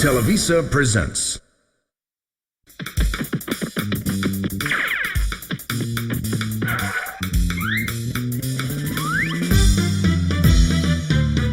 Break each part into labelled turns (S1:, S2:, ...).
S1: Televisa presents.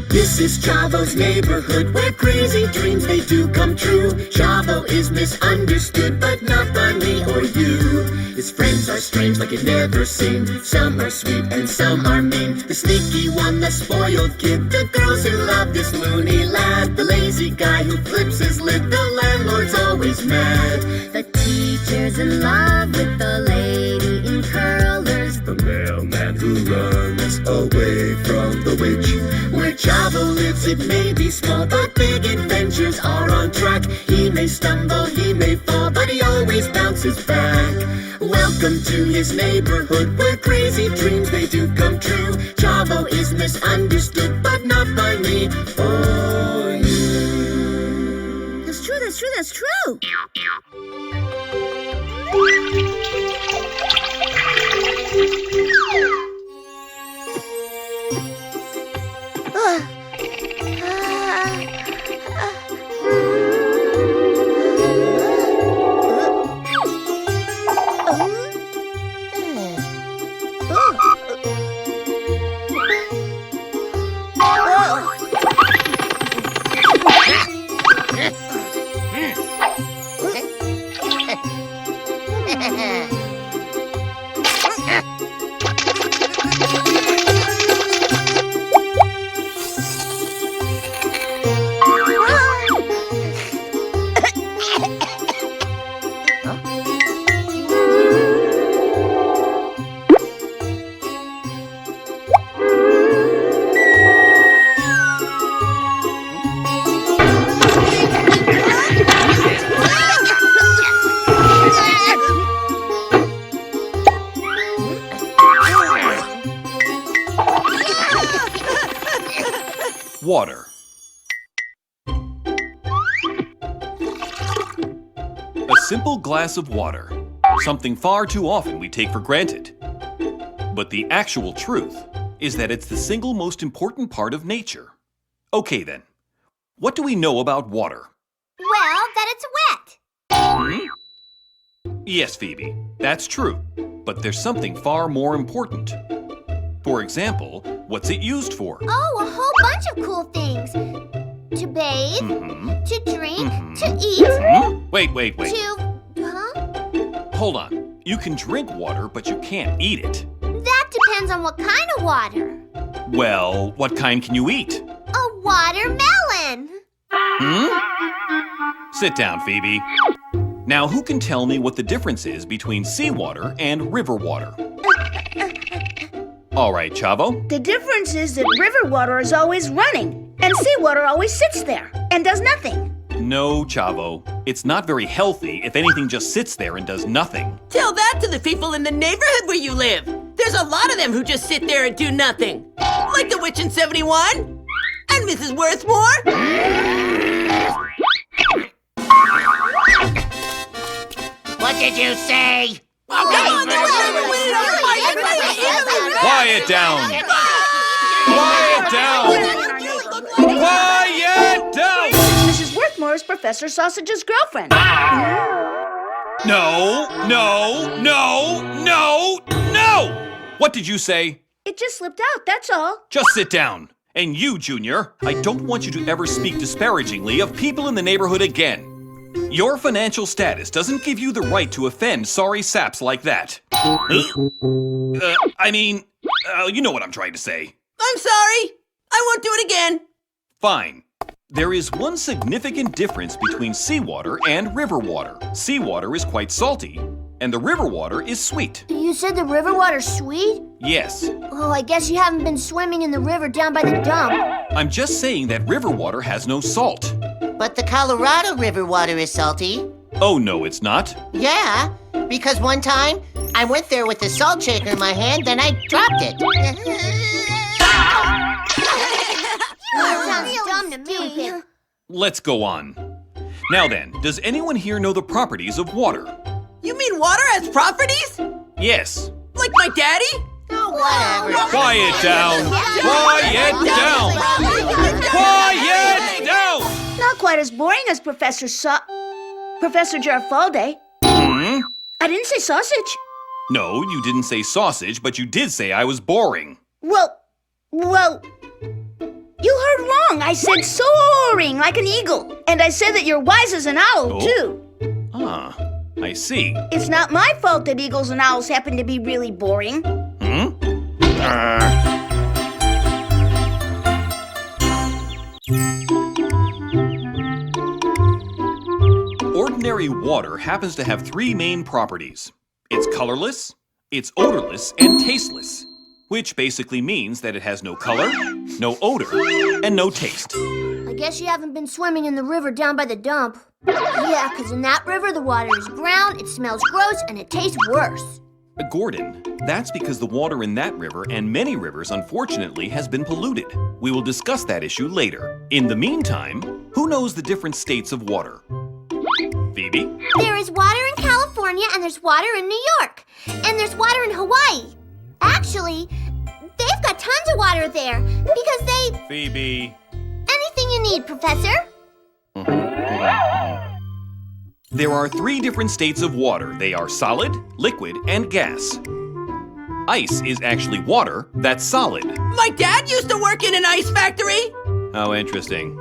S2: This is Chavo's neighborhood, where crazy dreams, they do come true. Chavo is misunderstood, but not by me or you. His friends are strange like you've never seen. Some are sweet and some are mean. The sneaky one, the spoiled kid, the girls who love this loony lad, the lazy guy who flips his lid, the landlord's always mad. The teacher's in love with the lady in curlers, the mailman who runs away from the witch. Where Chavo lives, it may be small, but big adventures are on track. He may stumble, he may fall, but he always bounces back. Welcome to his neighborhood, where crazy dreams, they do come true. Chavo is misunderstood, but not by me or you.
S3: That's true, that's true, that's true.
S4: Water. A simple glass of water, something far too often we take for granted. But the actual truth is that it's the single most important part of nature. Okay then, what do we know about water?
S3: Well, that it's wet.
S4: Yes, Phoebe, that's true. But there's something far more important. For example, what's it used for?
S3: Oh, a whole bunch of cool things. To bathe, to drink, to eat,
S4: Wait.
S3: Huh?
S4: Hold on. You can drink water, but you can't eat it.
S3: That depends on what kind of water.
S4: Well, what kind can you eat?
S3: A watermelon.
S4: Sit down, Phoebe. Now, who can tell me what the difference is between seawater and river water? All right, Chavo.
S5: The difference is that river water is always running, and seawater always sits there and does nothing.
S4: No, Chavo. It's not very healthy if anything just sits there and does nothing.
S6: Tell that to the people in the neighborhood where you live. There's a lot of them who just sit there and do nothing. Like the witch in 71 and Mrs. Worthmore.
S2: What did you say?
S4: Quiet down! Quiet down! Quiet down!
S5: Mrs. Worthmore is Professor Sausage's girlfriend.
S4: No! What did you say?
S5: It just slipped out, that's all.
S4: Just sit down. And you, Junior, I don't want you to ever speak disparagingly of people in the neighborhood again. Your financial status doesn't give you the right to offend sorry saps like that. You know what I'm trying to say.
S6: I'm sorry. I won't do it again.
S4: Fine. There is one significant difference between seawater and river water. Seawater is quite salty, and the river water is sweet.
S3: You said the river water's sweet?
S4: Yes.
S3: Oh, I guess you haven't been swimming in the river down by the dump.
S4: I'm just saying that river water has no salt.
S7: But the Colorado River water is salty.
S4: Oh, no, it's not.
S7: Yeah, because one time I went there with a salt shaker in my hand, then I dropped it.
S3: That sounds dumb to me.
S4: Let's go on. Now then, does anyone here know the properties of water?
S6: You mean water has properties?
S4: Yes.
S6: Like my daddy?
S7: Oh, whatever.
S4: Quiet down! Quiet down! Quiet down!
S5: Not quite quite as boring as Professor Girafaldi.
S4: Hmm?
S5: I didn't say sausage.
S4: No, you didn't say sausage, but you did say I was boring.
S5: Well, you heard wrong. I said soaring like an eagle. And I said that you're wise as an owl,
S4: Oh.
S5: too.
S4: Ah, I see.
S5: It's not my fault that eagles and owls happen to be really boring.
S4: Hmm? Ordinary water happens to have three main properties. It's colorless, it's odorless, and tasteless, which basically means that it has no color, no odor, and no taste.
S3: I guess you haven't been swimming in the river down by the dump. Yeah, 'cause in that river the water is brown, it smells gross, and it tastes worse.
S4: Gordon, that's because the water in that river and many rivers, unfortunately, has been polluted. We will discuss that issue later. In the meantime, who knows the different states of water? Phoebe?
S3: There is water in California, and there's water in New York. And there's water in Hawaii. Actually, they've got tons of water there because they...
S4: Phoebe.
S3: Anything you need, Professor.
S4: There are three different states of water. They are solid, liquid, and gas. Ice is actually water that's solid.
S6: My dad used to work in an ice factory.
S4: How interesting.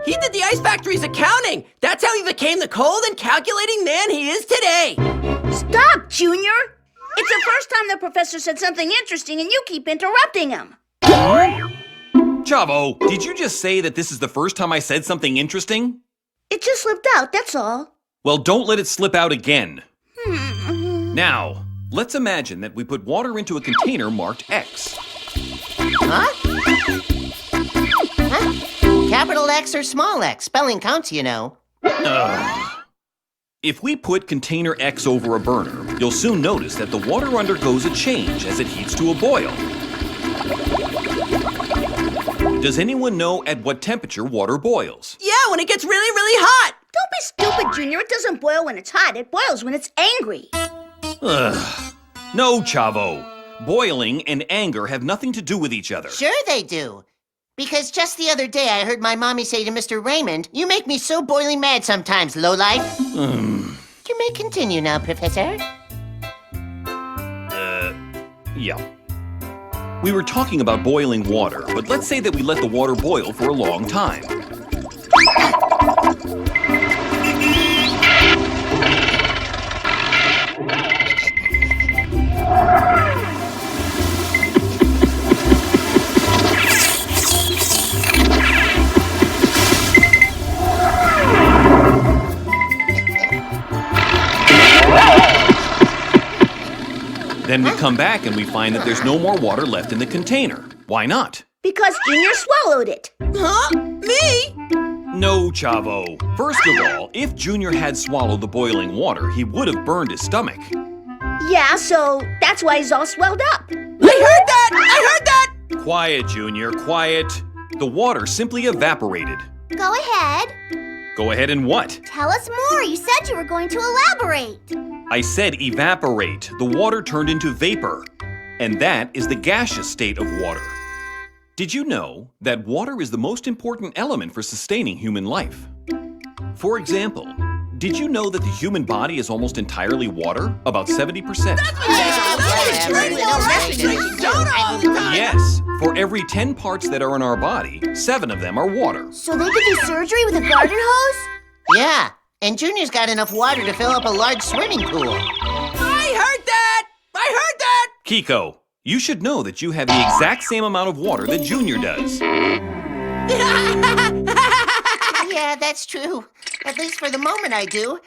S6: He did the ice factory's accounting. That's how he became the cold and calculating man he is today.
S5: Stop, Junior! It's the first time the professor said something interesting and you keep interrupting him.
S4: Chavo, did you just say that this is the first time I said something interesting?
S5: It just slipped out, that's all.
S4: Well, don't let it slip out again. Now, let's imagine that we put water into a container marked X.
S7: Huh? Capital X or small x? Spelling counts, you know.
S4: If we put container X over a burner, you'll soon notice that the water undergoes a change as it heats to a boil. Does anyone know at what temperature water boils?
S6: Yeah, when it gets really, really hot.
S5: Don't be stupid, Junior. It doesn't boil when it's hot. It boils when it's angry.
S4: Ugh. No, Chavo. Boiling and anger have nothing to do with each other.
S7: Sure they do. Because just the other day I heard my mommy say to Mr. Raymond, "You make me so boiling mad sometimes, lowlife." You may continue now, Professor.
S4: Yeah. We were talking about boiling water, but let's say that we let the water boil for a long time. Then we come back and we find that there's no more water left in the container. Why not?
S5: Because Junior swallowed it.
S6: Huh? Me?
S4: No, Chavo. First of all, if Junior had swallowed the boiling water, he would have burned his stomach.
S5: Yeah, so that's why he's all swelled up.
S6: I heard that! I heard that!
S4: Quiet, Junior, quiet. The water simply evaporated.
S3: Go ahead.
S4: Go ahead and what?
S3: Tell us more. You said you were going to elaborate.
S4: I said evaporate. The water turned into vapor. And that is the gaseous state of water. Did you know that water is the most important element for sustaining human life? For example, did you know that the human body is almost entirely water? About 70%. Yes, for every 10 parts that are in our body, 7 of them are water.
S3: So they could do surgery with a garden hose?
S7: Yeah, and Junior's got enough water to fill up a large swimming pool.
S6: I heard that! I heard that!
S4: Kiko, you should know that you have the exact same amount of water that Junior does.
S7: Yeah, that's true. At least for the moment I do.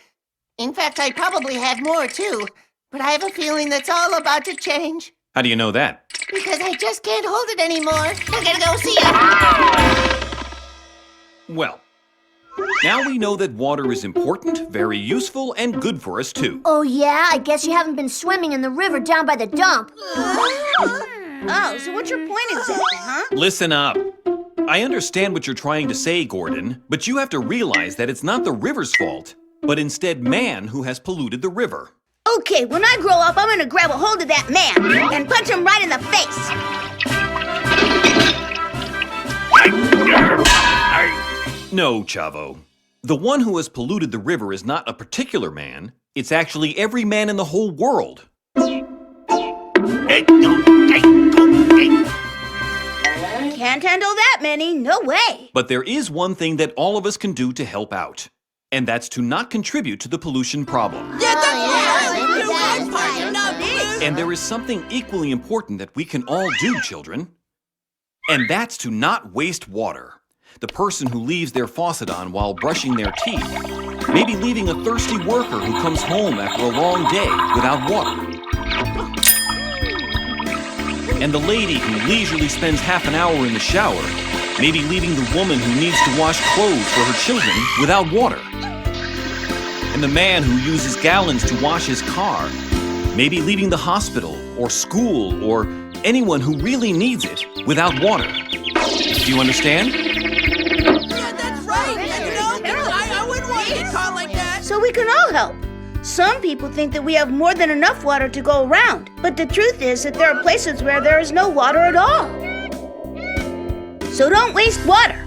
S7: In fact, I probably have more too. But I have a feeling that's all about to change.
S4: How do you know that?
S7: Because I just can't hold it anymore. I gotta go see ya.
S4: Well, now we know that water is important, very useful, and good for us too.
S3: Oh, yeah? I guess you haven't been swimming in the river down by the dump.
S5: Oh, so what's your point exactly, huh?
S4: Listen up. I understand what you're trying to say, Gordon, but you have to realize that it's not the river's fault, but instead man who has polluted the river.
S5: Okay, when I grow up, I'm gonna grab a hold of that man and punch him right in the face.
S4: No, Chavo. The one who has polluted the river is not a particular man. It's actually every man in the whole world.
S5: Can't handle that many, no way.
S4: But there is one thing that all of us can do to help out. And that's to not contribute to the pollution problem.
S6: Yeah, that's
S7: yeah,
S6: right. Do
S7: that's
S6: one part, you're not polluting.
S4: And there is something equally important that we can all do, children. And that's to not waste water. The person who leaves their faucet on while brushing their teeth, maybe leaving a thirsty worker who comes home after a long day without water. And the lady who leisurely spends half an hour in the shower, maybe leaving the woman who needs to wash clothes for her children without water. And the man who uses gallons to wash his car, maybe leaving the hospital or school or anyone who really needs it without water. Do you understand?
S6: Yeah, that's right. I wouldn't want to get caught like that.
S5: So we can all help. Some people think that we have more than enough water to go around, but the truth is that there are places where there is no water at all. So don't waste water.